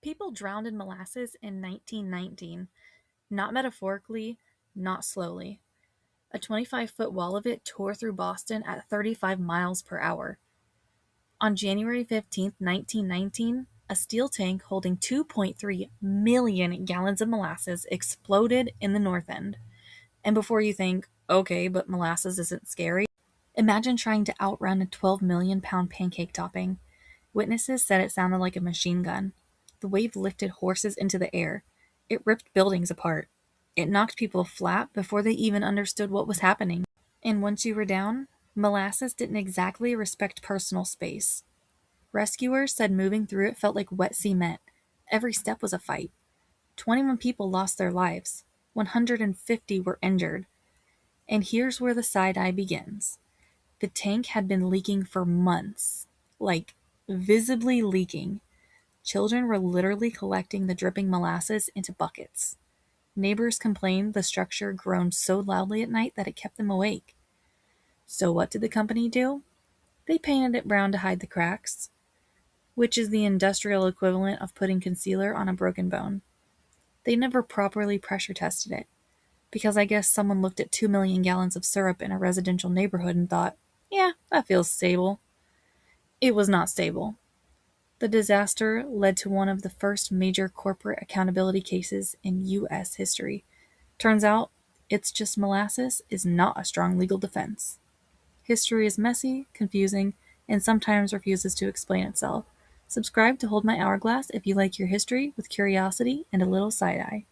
People drowned in molasses in 1919, not metaphorically, not slowly. A 25-foot wall of it tore through Boston at 35 miles per hour. On January 15th, 1919, a steel tank holding 2.3 million gallons of molasses exploded in the North End. And before you think, okay, but molasses isn't scary, imagine trying to outrun a 12 million pound pancake topping. Witnesses said it sounded like a machine gun. The wave lifted horses into the air. It ripped buildings apart. It knocked people flat before they even understood what was happening. And once you were down, molasses didn't exactly respect personal space. Rescuers said moving through it felt like wet cement. Every step was a fight. 21 people lost their lives. 150 were injured. And here's where the side-eye begins. The tank had been leaking for months. Like, visibly leaking. Children were literally collecting the dripping molasses into buckets. Neighbors complained the structure groaned so loudly at night that it kept them awake. So what did the company do? They painted it brown to hide the cracks, which is the industrial equivalent of putting concealer on a broken bone. They never properly pressure tested it, because I guess someone looked at 2 million gallons of syrup in a residential neighborhood and thought, yeah, that feels stable. It was not stable. The disaster led to one of the first major corporate accountability cases in U.S. history. Turns out, it's just molasses is not a strong legal defense. History is messy, confusing, and sometimes refuses to explain itself. Subscribe to Hold My Hourglass if you like your history with curiosity and a little side-eye.